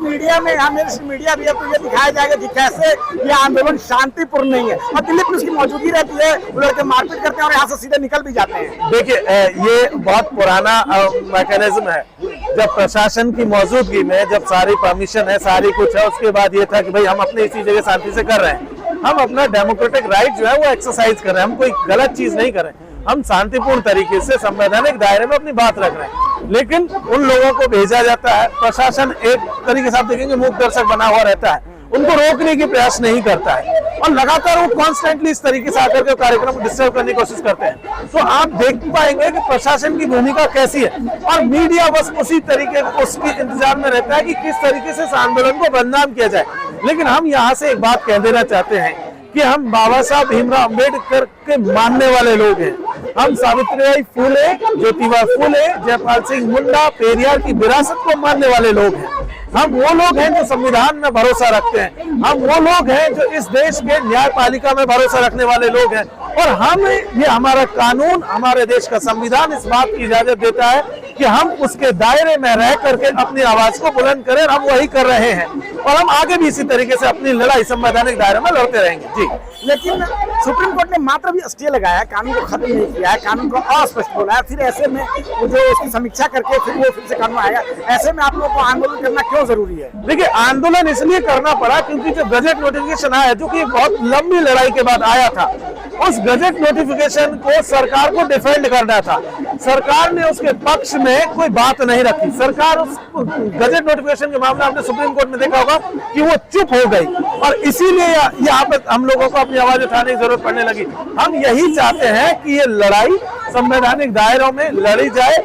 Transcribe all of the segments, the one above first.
Media में media भी है तो ये दिखाया जाएगा कि कैसे ये आंदोलन शांतिपूर्ण नहीं है और दिल्ली पुलिस की मौजूदगी रहती है, वो लड़के मारपीट करते हैं और यहाँ से सीधे निकल भी जाते हैं। देखिए ये बहुत पुराना मैकेनिज्म है। जब प्रशासन की मौजूदगी में जब सारी परमिशन है, सारी कुछ है, उसके बाद ये था कि भाई हम अपने इसी जगह शांति से कर रहे हैं, हम अपना डेमोक्रेटिक राइट जो है वो एक्सरसाइज कर रहे हैं, हम कोई गलत चीज नहीं कर रहे हैं, हम शांतिपूर्ण तरीके से संवैधानिक दायरे में अपनी बात रख रहे हैं। लेकिन उन लोगों को भेजा जाता है, प्रशासन एक तरीके से आप देखेंगे मूक दर्शक बना हुआ रहता है, उनको रोकने की प्रयास नहीं करता है और लगातार वो कॉन्स्टेंटली इस तरीके से आकर के कार्यक्रम को डिस्टर्ब करने की कोशिश करते हैं। तो आप देख पाएंगे कि प्रशासन की भूमिका कैसी है और मीडिया बस उसी तरीके उसके इंतजार में रहता है कि किस तरीके से इस आंदोलन को बदनाम किया जाए। लेकिन हम यहाँ से एक बात कह देना चाहते हैं कि हम बाबा साहब भीमराव अम्बेडकर के मानने वाले लोग हैं, हम सावित्रीबाई फुले, ज्योतिबा फुले, जयपाल सिंह मुंडा, पेरियार की विरासत को मानने वाले लोग हैं। हम वो लोग हैं जो संविधान में भरोसा रखते हैं, हम वो लोग हैं जो इस देश के न्यायपालिका में भरोसा रखने वाले लोग हैं और हम ये हमारा कानून, हमारे देश का संविधान इस बात की इजाजत देता है कि हम उसके दायरे में रह करके अपनी आवाज को बुलंद करें। हम वही कर रहे हैं और हम आगे भी इसी तरीके से अपनी लड़ाई संवैधानिक दायरे में लड़ते रहेंगे। जी, लेकिन सुप्रीम कोर्ट ने मात्र भी स्टे लगाया, कानून को खत्म नहीं किया है, कानून को अस्पष्ट बोला है। फिर ऐसे में जो उसकी समीक्षा करके फिर वो फिर से कानून आएगा, ऐसे में आप लोगों को आंदोलन करना क्यों जरूरी है? देखिए आंदोलन इसलिए करना पड़ा क्योंकि जो गजट नोटिफिकेशन आया, जो कि बहुत लंबी लड़ाई के बाद आया था, उस गजट नोटिफिकेशन को सरकार को डिफेंड करना था। सरकार ने उसके पक्ष में कोई बात नहीं रखी। सरकार उस गजट नोटिफिकेशन के मामले आपने सुप्रीम कोर्ट में देखा होगा कि वो चुप हो गई और इसीलिए यहाँ पे हम लोगों को अपनी आवाज उठाने की जरूरत पड़ने लगी। हम यही चाहते हैं कि ये लड़ाई संवैधानिक दायरों में लड़ी जाए,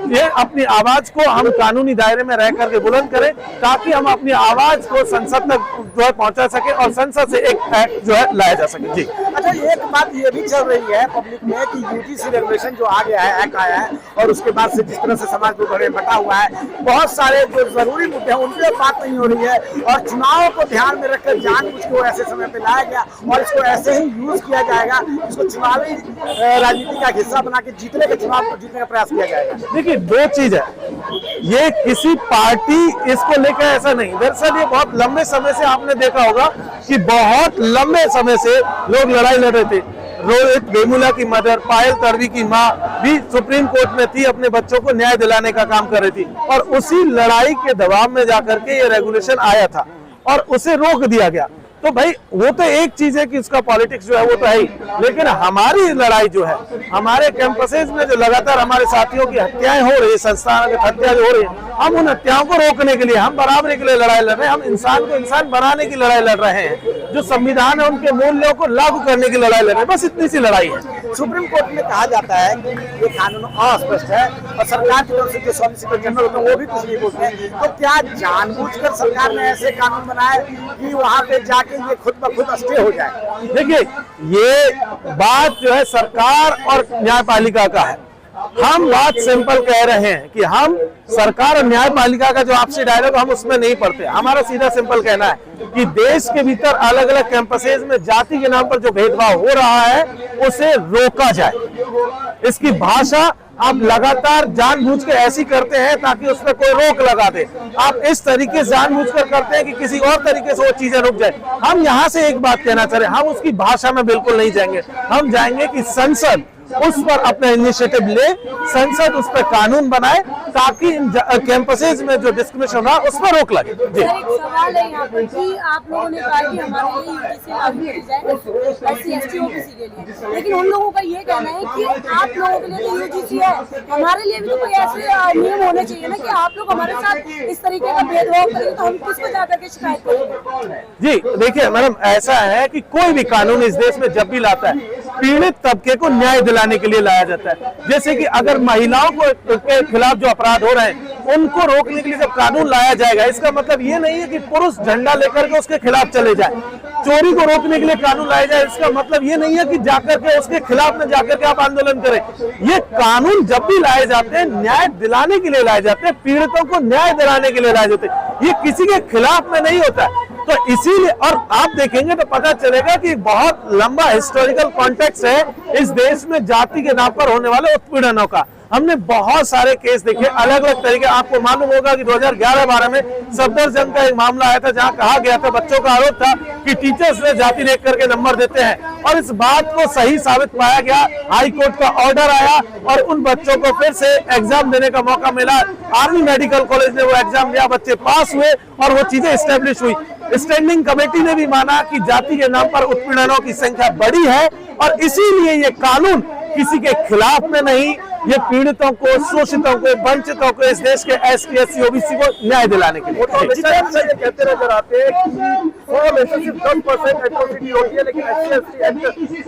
ये अपनी आवाज को हम कानूनी दायरे में रह करके बुलंद करें ताकि हम अपनी आवाज को संसद तक जो है पहुंचा सके और संसद से एक एक्ट जो है लाया जा सके। जी, अच्छा, एक बात ये भी चल रही है पब्लिक में कि यूजीसी रेगुलेशन जो आ गया है, एक्ट आया है और उसके बाद से जिस तरह से समाज को बटा हुआ है, बहुत सारे जो जरूरी मुद्दे हैं उन पर बात नहीं हो रही है और चुनाव को ध्यान में रखकर जानबूझ के ऐसे समय पे लाया गया और इसको ऐसे ही यूज किया जाएगा, इसको चुनावी राजनीति का हिस्सा बना के चुनाव को जीतने का प्रयास किया जाएगा। देखिए दो चीज है, ये किसी पार्टी इसको लेकर ऐसा नहीं, दरअसल ये बहुत लंबे समय से आपने देखा होगा कि बहुत लंबे समय से लोग लड़ाई लड़ रहे थे। रोहित वेमुला की मदर, पायल तड़वी की माँ भी सुप्रीम कोर्ट में थी, अपने बच्चों को न्याय दिलाने का काम कर रही थी और उसी लड़ाई के दबाव में जाकर के ये रेगुलेशन आया था और उसे रोक दिया गया। तो भाई वो तो एक चीज है कि उसका पॉलिटिक्स जो है वो तो है ही, लेकिन हमारी लड़ाई जो है, हमारे कैंपसेज में जो लगातार हमारे साथियों की हत्याएं हो रही है, संस्थानों की हत्या जो हो रही है, हम उन हत्याओं को रोकने के लिए, हम बराबरी के लिए लड़ाई लड़ रहे हैं, हम इंसान को इंसान बनाने की लड़ाई लड़ रहे हैं, जो संविधान है उनके मूल्यों को लागू करने की लड़ाई लड़ रहे हैं। बस इतनी सी लड़ाई है। सुप्रीम कोर्ट में कहा जाता है कि ये कानून अस्पष्ट है और सरकार की तरफ से जो सॉलिसिटर जनरल होते हैं वो भी कुछ नहीं बोलते हैं, तो क्या जानबूझकर सरकार ने ऐसे कानून बनाए कि वहाँ पे जाके ये खुद ब खुद स्टे हो जाए? देखिए ये बात जो है सरकार और न्यायपालिका का है। हम बात सिंपल कह रहे हैं कि हम सरकार और न्यायपालिका का जो आपसी डायलॉग हम उसमें नहीं पढ़ते। हमारा सीधा सिंपल कहना है कि देश के भीतर अलग अलग कैंपसेज में जाति के नाम पर जो भेदभाव हो रहा है उसे रोका जाए। इसकी भाषा आप लगातार जानबूझ के ऐसी करते हैं ताकि उसमें कोई रोक लगा दे। आप इस तरीके से जानबूझकर करते हैं कि किसी और तरीके से वो चीजें रुक जाए। हम यहाँ से एक बात कहना चाह रहे हैं, हम उसकी भाषा में बिल्कुल नहीं जाएंगे। हम जाएंगे कि संसद उस पर अपना इनिशिएटिव ले, संसद उस पर कानून बनाए ताकि इन कैंपसेज में जो डिस्क्रिमिनेशन रहा उस पर रोक लगे। जी, एक सवाल है यहाँ पर कि आप लोगों ने कहा कि हमारे लिए यूजीसी लागू की जाए SC/ST OBC के लिए, लेकिन उन लोगों का ये कहना है कि आप लोगों के लिए तो यूजीसी है, हमारे लिए भी तो कोई ऐसे नियम होने चाहिए ना कि आप लोग हमारे साथ इस तरीके का भेदभाव करेंगे तो हम किसको जाकर के शिकायत करेंगे? जी देखिए मैडम, ऐसा है कि कोई भी कानून इस देश में जब भी लाता है पीड़ित तबके को न्याय दिलाने के लिए लाया जाता है। जैसे कि अगर महिलाओं के खिलाफ जो अपराध हो रहे हैं उनको रोकने के लिए जब कानून लाया जाएगा, इसका मतलब ये नहीं है कि पुरुष झंडा लेकर के उसके खिलाफ चले जाए। चोरी को रोकने के लिए कानून लाया जाए, इसका मतलब ये नहीं है कि जाकर के उसके खिलाफ में जाकर के आप आंदोलन करें। ये कानून जब भी लाए जाते हैं न्याय दिलाने के लिए लाए जाते हैं, पीड़ितों को न्याय दिलाने के लिए लाए जाते हैं, ये किसी के खिलाफ में नहीं होता है। तो इसीलिए, और आप देखेंगे तो पता चलेगा कि बहुत लंबा हिस्टोरिकल कॉन्टेक्स्ट है इस देश में जाति के नाम पर होने वाले उत्पीड़नों का। हमने बहुत सारे केस देखे, अलग अलग तरीके। आपको मालूम होगा कि 2011-12 में सफदरजंग का एक मामला आया था, जहां कहा गया था, बच्चों का आरोप था कि टीचर्स ने जाति देख करके नंबर देते हैं, और इस बात को सही साबित पाया गया। हाई कोर्ट का ऑर्डर आया और उन बच्चों को फिर से एग्जाम देने का मौका मिला। आर्मी मेडिकल कॉलेज ने वो एग्जाम दिया, बच्चे पास हुए और वो चीजें एस्टेब्लिश हुई। स्टैंडिंग कमेटी ने भी माना कि जाति के नाम पर उत्पीड़नों की संख्या बड़ी है, और इसीलिए ये कानून किसी के खिलाफ में नहीं, ये पीड़ितों को, शोषितों को, वंचितों को, इस देश के ST SC OBC को न्याय दिलाने के लिए। ये कहते नजर आते हैं कि 100 में से सिर्फ 10% एट्रोसिटी होती है, लेकिन SC ST एक्ट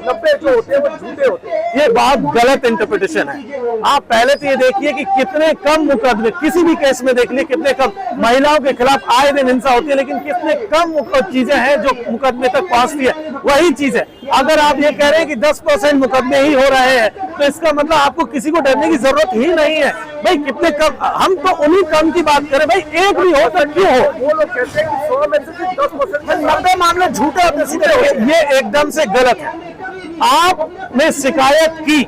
90 जो होते हैं वो झूठे होते हैं। ये बहुत गलत इंटरप्रिटेशन है। आप पहले तो ये देखिए कि कितने कम मुकदमे, किसी भी केस में देख लिए कितने कम, महिलाओं के खिलाफ आए दिन हिंसा होती है, लेकिन कितने कम चीजें हैं जो मुकदमे तक पहुंचती है। वही चीज है, अगर आप ये कह रहे हैं कि 10% मुकदमे ही हो रहे हैं, तो इसका मतलब आपको किसी को डरने की जरूरत ही नहीं है। भाई कितने कम, हम तो उन्हीं कम की बात करें, भाई एक भी हो तो क्यों हो। वो लोग कहते हैं कि 100 में से सिर्फ 10%, 90 मामले झूठे होते हैं, सीधे। ये एकदम से गलत है। आपने शिकायत की,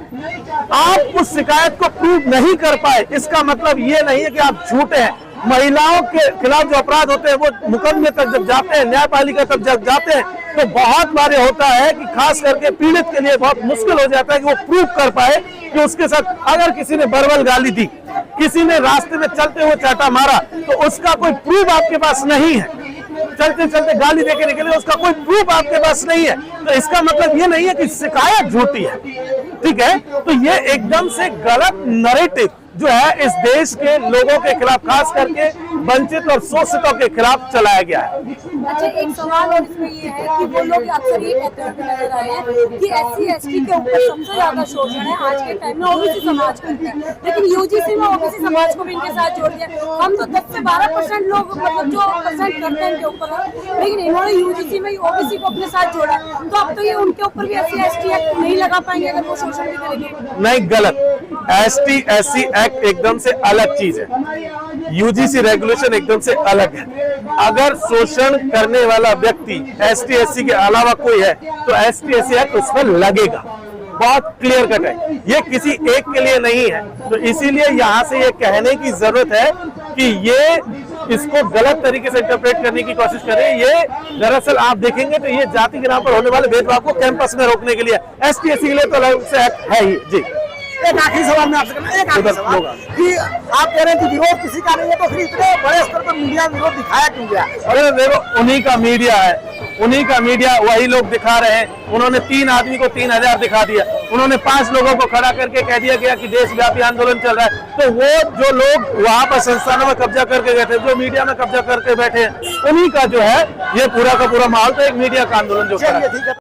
आप उस शिकायत को प्रूव नहीं कर पाए, इसका मतलब ये नहीं है कि आप झूठे हैं। महिलाओं के खिलाफ जो अपराध होते हैं वो मुकदमे तक जब जाते हैं, न्यायपालिका तक जब जाते हैं, तो बहुत बार होता है कि खास करके पीड़ित के लिए बहुत मुश्किल हो जाता है कि वो प्रूव कर पाए कि उसके साथ, अगर किसी ने बर्बल गाली दी, किसी ने रास्ते में चलते हुए चाटा मारा, तो उसका कोई प्रूफ आपके पास नहीं है। चलते चलते गाली देके निकले, उसका कोई प्रूफ आपके पास नहीं है, तो इसका मतलब ये नहीं है कि शिकायत झूठी है। ठीक है, तो ये एकदम से गलत नैरेटिव जो है इस देश के लोगों के खिलाफ, खास करके वंचित और शोषितों के खिलाफ चलाया गया है। अच्छा, एक सवाल और इसमें ये है कि वो लोग अक्सर ये कहते हुए नजर आए हैं कि SC ST के ऊपर सबसे ज्यादा शोषण है आज के टाइम में OBC समाज करता है, लेकिन UGC में OBC समाज को भी इनके साथ जोड़ दिया। हम तो 10 से 12% लोग, मतलब जो परसेंट करते हैं इनके ऊपर, लेकिन इन्होंने UGC में OBC को अपने साथ जोड़ा, तो अब तो ये उनके ऊपर भी SC ST एक्ट नहीं लगा पाएंगे अगर वो शोषण भी करेंगे। नहीं, गलत। ST SC एक्ट एकदम से अलग चीज है, UGC रेगुलेशन एकदम से अलग है। अगर शोषण करने वाला व्यक्ति ST SC के अलावा कोई है, तो ST SC एक्ट उस पर लगेगा। बहुत क्लियर कट है, ये किसी एक के लिए नहीं है। तो इसीलिए यहाँ से ये कहने की जरूरत है कि ये इसको गलत तरीके से इंटरप्रेट करने की कोशिश करें। ये दरअसल आप देखेंगे तो ये जाति के नाम पर होने वाले भेदभाव को कैंपस में रोकने के लिए, ST SC के लिए तो अलग से एक्ट है ही। जी, एक आखिरी सवाल मैं आपसे करना, एक आखिरी सवाल कि आप कह रहे हैं कि विरोध किसी का नहीं है, तो फिर इतने बड़े स्तर पर मीडिया विरोध दिखाया क्यों गया? अरे देखो, उन्हीं का मीडिया है, उन्हीं का मीडिया, वही लोग दिखा रहे हैं। उन्होंने 3 आदमी को 3000 दिखा दिया, उन्होंने 5 लोगों को खड़ा करके कह दिया गया कि देशव्यापी आंदोलन चल रहा है। तो वो जो लोग वहां पर संस्थानों में कब्जा करके गए थे, जो मीडिया में कब्जा करके बैठे हैं, उन्हीं का जो है ये पूरा का पूरा माहौल, तो एक मीडिया का आंदोलन जो चलिए ठीक है।